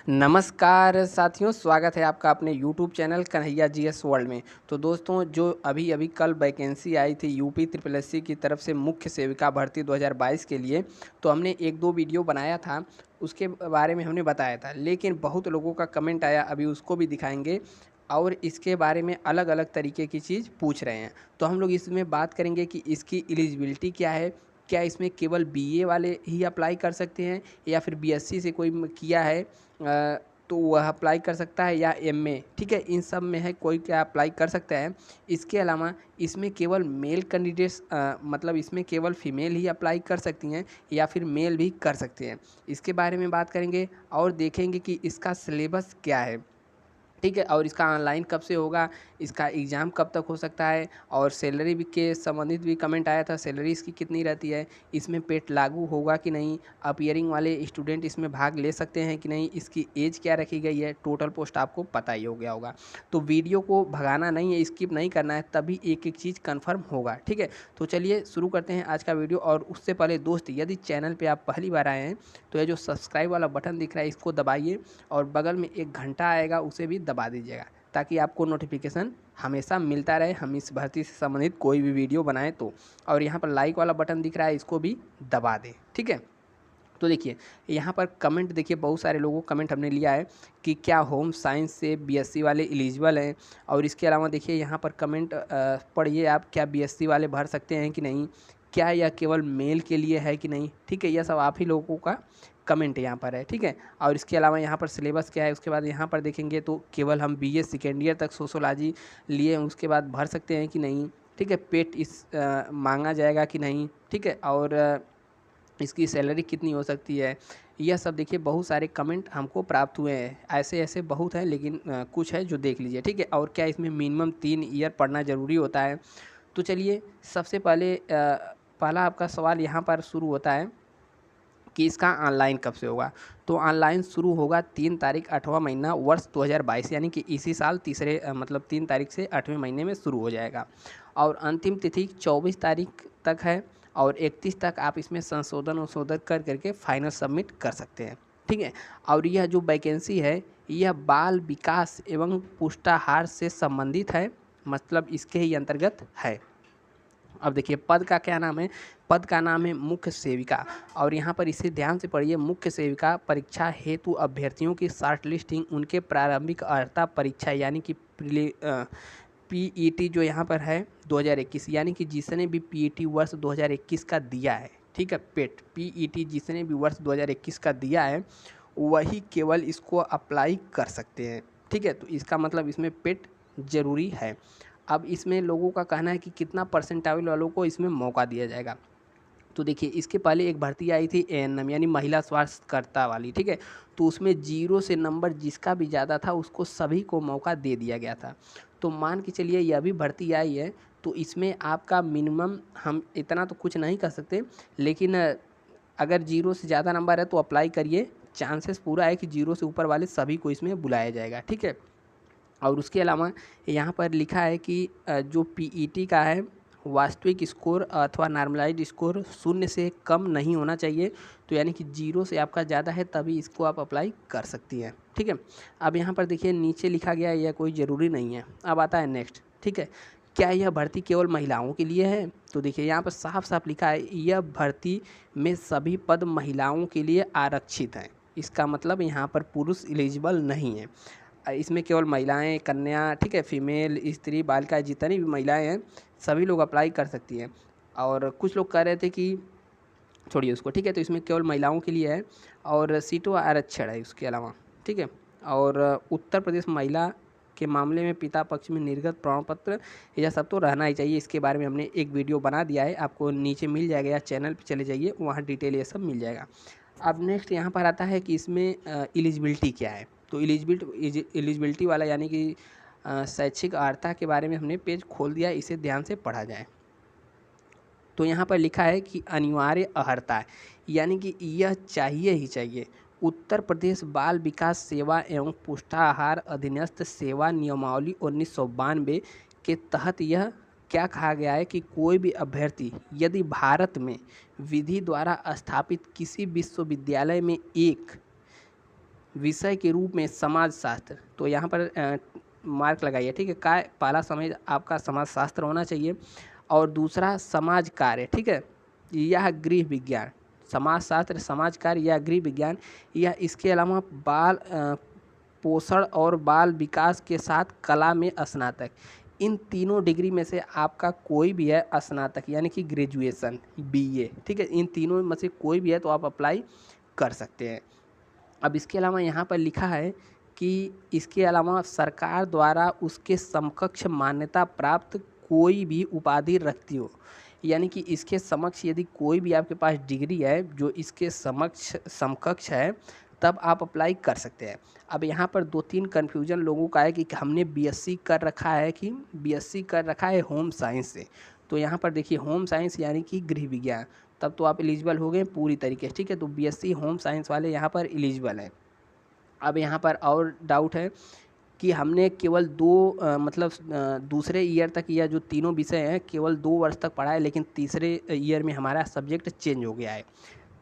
नमस्कार साथियों, स्वागत है आपका अपने YouTube channel Kanhaiya GS world में। तो दोस्तों, जो अभी अभी कल वैकेंसी आई थी यूपी ट्रिपल एससी की तरफ से मुख्य सेविका भर्ती 2022 के लिए, तो हमने एक दो वीडियो बनाया था, उसके बारे में हमने बताया था। लेकिन बहुत लोगों का कमेंट आया, अभी उसको भी दिखाएंगे और इसके बारे में अलग अलग तरीके की चीज़ पूछ रहे हैं। तो हम लोग इसमें बात करेंगे कि इसकी एलिजिबिलिटी क्या है, क्या इसमें केवल बीए वाले ही अप्लाई कर सकते हैं या फिर बीएससी से कोई किया है तो वह अप्लाई कर सकता है, या एमए, ठीक है, इन सब में है कोई क्या अप्लाई कर सकता है। इसके अलावा इसमें केवल मेल कैंडिडेट्स मतलब इसमें केवल फीमेल ही अप्लाई कर सकती हैं या फिर मेल भी कर सकते हैं, इसके बारे में बात करेंगे और देखेंगे कि इसका सिलेबस क्या है, ठीक है, और इसका ऑनलाइन कब से होगा, इसका एग्ज़ाम कब तक हो सकता है, और सैलरी भी के संबंधित भी कमेंट आया था, सैलरी इसकी कितनी रहती है, इसमें पेट लागू होगा कि नहीं, अपीयरिंग वाले स्टूडेंट इसमें भाग ले सकते हैं कि नहीं, इसकी एज क्या रखी गई है, टोटल पोस्ट आपको पता ही हो गया होगा। तो वीडियो को भगाना नहीं है, स्किप नहीं करना है, तभी एक एक चीज़ कन्फर्म होगा, ठीक है। तो चलिए शुरू करते हैं आज का वीडियो। और उससे पहले दोस्त, यदि चैनल पर आप पहली बार आए हैं तो ये जो सब्सक्राइब वाला बटन दिख रहा है इसको दबाइए, और बगल में एक घंटा आएगा उसे भी दबा दीजिएगा, ताकि आपको नोटिफिकेशन हमेशा मिलता रहे हम इस भर्ती से संबंधित कोई भी वीडियो बनाएं तो। और यहाँ पर लाइक वाला बटन दिख रहा है, इसको भी दबा दें, ठीक है। तो देखिए यहाँ पर कमेंट देखिए, बहुत सारे लोगों का कमेंट हमने लिया है कि क्या होम साइंस से बीएससी वाले एलिजिबल हैं। और इसके अलावा देखिए यहाँ पर कमेंट पढ़िए आप, क्या बीएससी वाले भर सकते हैं कि नहीं, क्या यह केवल मेल के लिए है कि नहीं, ठीक है, यह सब आप ही लोगों का कमेंट यहाँ पर है, ठीक है। और इसके अलावा यहाँ पर सिलेबस क्या है, उसके बाद यहाँ पर देखेंगे तो केवल हम बीए सेकेंड ईयर तक सोशोलॉजी लिए उसके बाद भर सकते हैं कि नहीं, ठीक है, पेट मांगा जाएगा कि नहीं, ठीक है, और इसकी सैलरी कितनी हो सकती है, यह सब देखिए बहुत सारे कमेंट हमको प्राप्त हुए हैं। ऐसे ऐसे बहुत हैं, लेकिन कुछ है जो देख लीजिए, ठीक है। और क्या इसमें मिनिमम 3 ईयर पढ़ना ज़रूरी होता है। तो चलिए सबसे पहले पहला आपका सवाल यहाँ पर शुरू होता है कि इसका ऑनलाइन कब से होगा। तो ऑनलाइन शुरू होगा 3 तारीख 8वां महीना वर्ष 2022, यानी कि इसी साल तीसरे मतलब 3 तारीख से 8वें महीने में शुरू हो जाएगा। और अंतिम तिथि 24 तारीख तक है, और 31 तक आप इसमें संशोधन वशोधन कर करके फाइनल सबमिट कर सकते हैं, ठीक है। और यह जो वैकेंसी है यह बाल विकास एवं पुष्टाहार से संबंधित है, मतलब इसके ही अंतर्गत है। अब देखिए पद का क्या नाम है, पद का नाम है मुख्य सेविका। और यहाँ पर इसे ध्यान से पढ़िए, मुख्य सेविका परीक्षा हेतु अभ्यर्थियों की शॉर्ट लिस्टिंग उनके प्रारंभिक अर्हता परीक्षा यानी कि पीईटी जो यहाँ पर है 2021, यानी कि जिसने भी पीईटी वर्ष 2021 का दिया है, ठीक है, पेट पीईटी जिसने भी वर्ष 2021 का दिया है वही केवल इसको अप्लाई कर सकते हैं, ठीक है। तो इसका मतलब इसमें पेट ज़रूरी है। अब इसमें लोगों का कहना है कि कितना परसेंटाइल वालों को इसमें मौका दिया जाएगा। तो देखिए इसके पहले एक भर्ती आई थी एएनएम यानी महिला स्वास्थ्यकर्ता वाली, ठीक है। तो उसमें 0 से नंबर जिसका भी ज़्यादा था उसको सभी को मौका दे दिया गया था। तो मान के चलिए यह भी भर्ती आई है, तो इसमें आपका मिनिमम, हम इतना तो कुछ नहीं कर सकते, लेकिन अगर 0 से ज़्यादा नंबर है तो अप्लाई करिए, चांसेस पूरा है कि 0 से ऊपर वाले सभी को इसमें बुलाया जाएगा, ठीक है। और उसके अलावा यहाँ पर लिखा है कि जो पीईटी का है वास्तविक स्कोर अथवा नॉर्मलाइज्ड स्कोर 0 से कम नहीं होना चाहिए। तो यानी कि 0 से आपका ज़्यादा है तभी इसको आप अप्लाई कर सकती हैं, ठीक है। अब यहाँ पर देखिए नीचे लिखा गया है यह कोई ज़रूरी नहीं है। अब आता है नेक्स्ट, ठीक है, क्या यह भर्ती केवल महिलाओं के लिए है। तो देखिए यहाँ पर साफ साफ लिखा है यह भर्ती में सभी पद महिलाओं के लिए आरक्षित हैं। इसका मतलब यहाँ पर पुरुष एलिजिबल नहीं है, इसमें केवल महिलाएं, कन्या, ठीक है, फीमेल, स्त्री, बालिका, जितनी भी महिलाएं हैं सभी लोग अप्लाई कर सकती हैं। और कुछ लोग कह रहे थे कि छोड़िए उसको, ठीक है, तो इसमें केवल महिलाओं के लिए है और सीटों आरक्षण है उसके अलावा, ठीक है। और उत्तर प्रदेश महिला के मामले में पिता पक्ष में निर्गत प्रमाण पत्र यह सब तो रहना ही चाहिए। इसके बारे में हमने एक वीडियो बना दिया है, आपको नीचे मिल जाएगा या चैनल पे चले जाइए, वहाँ डिटेल ये सब मिल जाएगा। अब नेक्स्ट यहाँ पर आता है कि इसमें एलिजिबिलिटी क्या है। तो एलिजिबिलिटी वाला यानी कि शैक्षिक अर्हता के बारे में हमने पेज खोल दिया, इसे ध्यान से पढ़ा जाए। तो यहाँ पर लिखा है कि अनिवार्य अर्हता है, यानी कि यह चाहिए ही चाहिए। उत्तर प्रदेश बाल विकास सेवा एवं पुष्टाहार अधीनस्थ सेवा नियमावली 1992 के तहत यह क्या कहा गया है कि कोई भी अभ्यर्थी यदि भारत में विधि द्वारा स्थापित किसी विश्वविद्यालय में एक विषय के रूप में समाजशास्त्र, तो यहाँ पर मार्क लगाइए, ठीक है। का पहला समय आपका समाजशास्त्र होना चाहिए और दूसरा समाज कार्य, ठीक है, यह गृह विज्ञान, समाजशास्त्र, समाज कार्य या गृह विज्ञान, यह इसके अलावा बाल पोषण और बाल विकास के साथ कला में स्नातक, इन तीनों डिग्री में से आपका कोई भी है स्नातक यानी कि ग्रेजुएशन बीए, ठीक है, इन तीनों में से कोई भी है तो आप अप्लाई कर सकते हैं। अब इसके अलावा यहाँ पर लिखा है कि इसके अलावा सरकार द्वारा उसके समकक्ष मान्यता प्राप्त कोई भी उपाधि रखती हो, यानी कि इसके समक्ष यदि कोई भी आपके पास डिग्री है जो इसके समकक्ष है तब आप अप्लाई कर सकते हैं। अब यहाँ पर 2-3 कन्फ्यूजन लोगों का है कि हमने बीएससी कर रखा है कि बीएससी कर रखा है होम साइंस से, तो यहाँ पर देखिए होम साइंस यानी कि गृह विज्ञान, तब तो आप एलिजिबल हो गए पूरी तरीके से, ठीक है। तो बीएससी होम साइंस वाले यहाँ पर एलिजिबल हैं। अब यहाँ पर और डाउट है कि हमने केवल दूसरे ईयर तक या जो तीनों विषय हैं केवल 2 वर्ष तक पढ़ा है, लेकिन तीसरे ईयर में हमारा सब्जेक्ट चेंज हो गया है,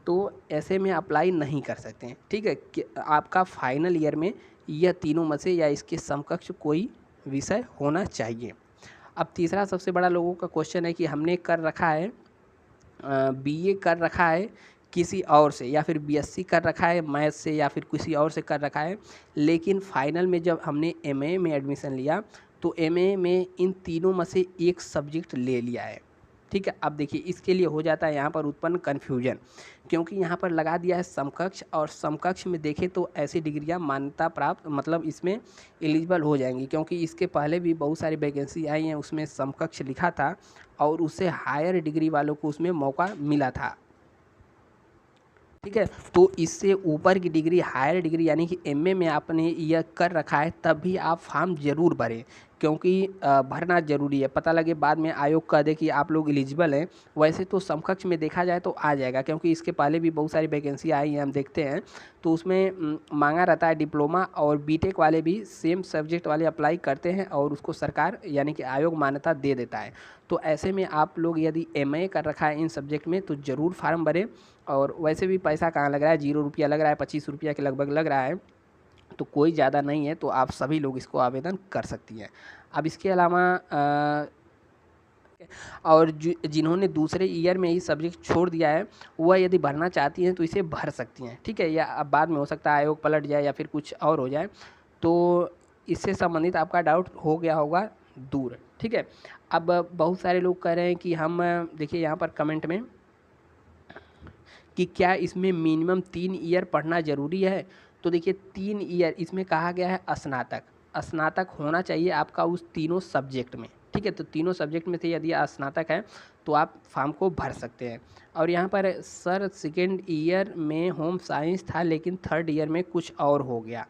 तो ऐसे में अप्लाई नहीं कर सकते हैं, ठीक है। कि आपका फाइनल ईयर में यह तीनों में से या इसके समकक्ष कोई विषय होना चाहिए। अब तीसरा सबसे बड़ा लोगों का क्वेश्चन है कि हमने कर रखा है बीए कर रखा है किसी और से, या फिर बीएससी कर रखा है मैथ से या फिर किसी और से कर रखा है, लेकिन फाइनल में जब हमने एमए में एडमिशन लिया तो एमए में इन तीनों में से एक सब्जेक्ट ले लिया है, ठीक है। अब देखिए इसके लिए हो जाता है यहाँ पर उत्पन्न कन्फ्यूजन, क्योंकि यहाँ पर लगा दिया है समकक्ष, और समकक्ष में देखें तो ऐसी डिग्रियाँ मान्यता प्राप्त मतलब इसमें एलिजिबल हो जाएंगी, क्योंकि इसके पहले भी बहुत सारी वैकेंसी आई हैं उसमें समकक्ष लिखा था और उससे हायर डिग्री वालों को उसमें मौका मिला था, ठीक है। तो इससे ऊपर की डिग्री हायर डिग्री यानी कि एमए में आपने यह कर रखा है तब भी आप फॉर्म ज़रूर भरें, क्योंकि भरना ज़रूरी है, पता लगे बाद में आयोग कह दे कि आप लोग एलिजिबल हैं। वैसे तो समकक्ष में देखा जाए तो आ जाएगा, क्योंकि इसके पहले भी बहुत सारी वैकेंसी आई हैं हम देखते हैं, तो उसमें मांगा रहता है डिप्लोमा और बीटेक वाले भी सेम सब्जेक्ट वाले अप्लाई करते हैं और उसको सरकार यानी कि आयोग मान्यता दे देता है। तो ऐसे में आप लोग यदि एमए कर रखा है इन सब्जेक्ट में तो ज़रूर फार्म भरें, और वैसे भी पैसा कहाँ लग रहा है, 0 रुपया लग रहा है, 25 रुपया के लगभग लग रहा है, तो कोई ज़्यादा नहीं है, तो आप सभी लोग इसको आवेदन कर सकती हैं। अब इसके अलावा और जिन्होंने दूसरे ईयर में ही सब्जेक्ट छोड़ दिया है वह यदि भरना चाहती हैं तो इसे भर सकती हैं, ठीक है। या अब बाद में हो सकता है आयोग पलट जाए या फिर कुछ और हो जाए, तो इससे संबंधित आपका डाउट हो गया होगा दूर, ठीक है। अब बहुत सारे लोग कह रहे हैं कि हम देखिए यहाँ पर कमेंट में कि क्या इसमें मिनिमम 3 ईयर पढ़ना ज़रूरी है, तो देखिए 3 ईयर इसमें कहा गया है स्नातक, स्नातक होना चाहिए आपका उस तीनों सब्जेक्ट में, ठीक है। तो तीनों सब्जेक्ट में से यदि स्नातक है तो आप फॉर्म को भर सकते हैं। और यहाँ पर सर सेकेंड ईयर में होम साइंस था लेकिन थर्ड ईयर में कुछ और हो गया,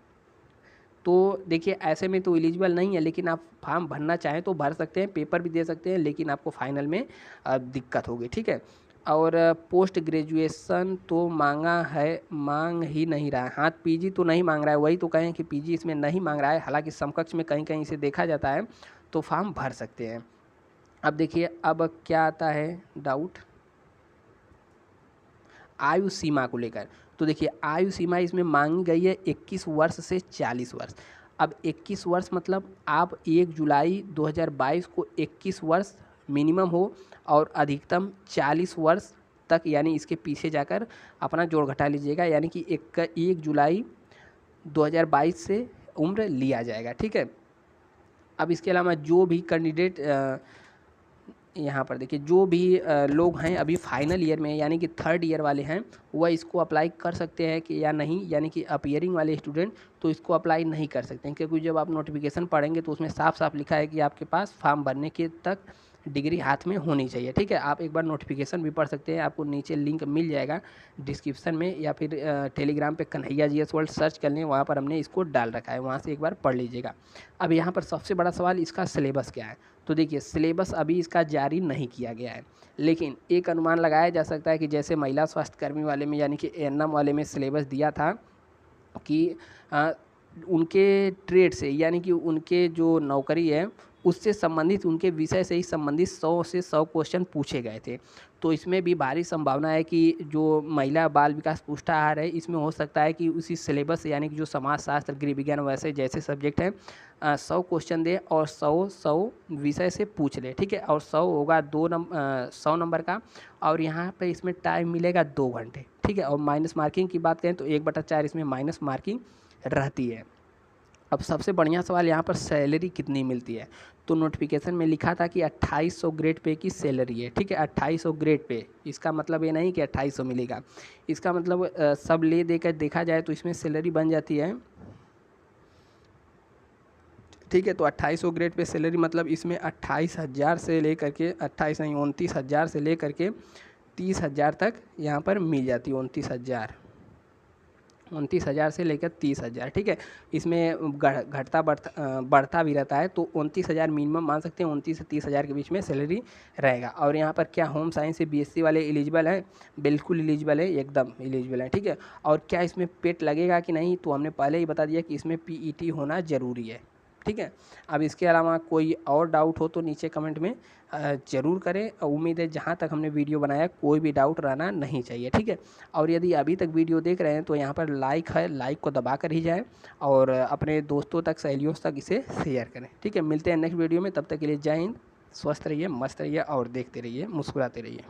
तो देखिए ऐसे में तो एलिजिबल नहीं है, लेकिन आप फॉर्म भरना चाहें तो भर सकते हैं, पेपर भी दे सकते हैं, लेकिन आपको फाइनल में दिक्कत होगी, ठीक है। और पोस्ट ग्रेजुएशन तो मांग ही नहीं रहा है, हाँ पीजी तो नहीं मांग रहा है, वही तो कहें कि पीजी इसमें नहीं मांग रहा है, हालांकि समकक्ष में कहीं कहीं इसे देखा जाता है, तो फॉर्म भर सकते हैं। अब देखिए अब क्या आता है डाउट आयु सीमा को लेकर, तो देखिए आयु सीमा इसमें मांगी गई है 21 वर्ष से 40 वर्ष। अब 21 वर्ष मतलब आप 1 जुलाई 2022 को 21 वर्ष मिनिमम हो और अधिकतम 40 वर्ष तक, यानी इसके पीछे जाकर अपना जोड़ घटा लीजिएगा, यानी कि 1 जुलाई 2022 से उम्र लिया जाएगा, ठीक है। अब इसके अलावा जो भी कैंडिडेट यहाँ पर देखिए जो भी लोग हैं अभी फाइनल ईयर में यानी कि थर्ड ईयर वाले हैं वह इसको अप्लाई कर सकते हैं कि या नहीं, यानी कि अपीयरिंग वाले स्टूडेंट तो इसको अप्लाई नहीं कर सकते हैं, क्योंकि जब आप नोटिफिकेशन पढ़ेंगे तो उसमें साफ साफ लिखा है कि आपके पास फॉर्म भरने के तक डिग्री हाथ में होनी चाहिए, ठीक है। आप एक बार नोटिफिकेशन भी पढ़ सकते हैं, आपको नीचे लिंक मिल जाएगा डिस्क्रिप्शन में, या फिर टेलीग्राम पे कन्हैया GS वर्ल्ड सर्च कर लें, वहाँ पर हमने इसको डाल रखा है, वहाँ से एक बार पढ़ लीजिएगा। अब यहाँ पर सबसे बड़ा सवाल इसका सिलेबस क्या है, तो देखिए सिलेबस अभी इसका जारी नहीं किया गया है, लेकिन एक अनुमान लगाया जा सकता है कि जैसे महिला स्वास्थ्यकर्मी वाले में यानी कि ANM वाले में सिलेबस दिया था कि उनके ट्रेड से यानी कि उनके जो नौकरी है उससे संबंधित, उनके विषय से ही संबंधित 100 से 100 क्वेश्चन पूछे गए थे। तो इसमें भी भारी संभावना है कि जो महिला बाल विकास पुष्टाहार है, इसमें हो सकता है कि उसी सिलेबस यानी कि जो समाजशास्त्र, गृह विज्ञान वैसे जैसे सब्जेक्ट हैं 100 क्वेश्चन दे और 100 विषय से पूछ ले, ठीक है। और 100 होगा 100 नंबर का, और यहाँ पे इसमें टाइम मिलेगा 2 घंटे, ठीक है। और माइनस मार्किंग की बात करें तो 1/4 इसमें माइनस मार्किंग रहती है। अब सबसे बढ़िया सवाल यहाँ पर सैलरी कितनी मिलती है। तो नोटिफिकेशन में लिखा था कि 2800 ग्रेड पे की सैलरी है, ठीक है। 2800 ग्रेड पे, इसका मतलब ये नहीं कि 2800 मिलेगा, इसका मतलब सब ले देकर देखा जाए तो इसमें सैलरी बन जाती है, ठीक है। तो 2800 ग्रेड पे सैलरी मतलब इसमें 28,000 से लेकर के 28 नहीं 29,000 से लेकर के 30,000 तक यहाँ पर मिल जाती है। 29,000 से लेकर 30,000, ठीक है। इसमें घटता बढ़ता भी रहता है, तो 29,000 मिनिमम मान सकते हैं, 29 से 30,000 के बीच में सैलरी रहेगा। और यहाँ पर क्या होम साइंस से बीएससी वाले एलिजिबल हैं? बिल्कुल एलिजिबल है, एकदम एलिजिबल है, ठीक है। और क्या इसमें पेट लगेगा कि नहीं, तो हमने पहले ही बता दिया कि इसमें पीईटी होना ज़रूरी है, ठीक है। अब इसके अलावा कोई और डाउट हो तो नीचे कमेंट में ज़रूर करें। उम्मीद है जहाँ तक हमने वीडियो बनाया कोई भी डाउट रहना नहीं चाहिए, ठीक है। और यदि अभी तक वीडियो देख रहे हैं तो यहाँ पर लाइक है, लाइक को दबा कर ही जाएँ और अपने दोस्तों तक, सहेलियों तक इसे शेयर करें, ठीक है। मिलते हैं नेक्स्ट वीडियो में, तब तक के लिए जय हिंद, स्वस्थ रहिए, मस्त रहिए और देखते रहिए, मुस्कुराते रहिए।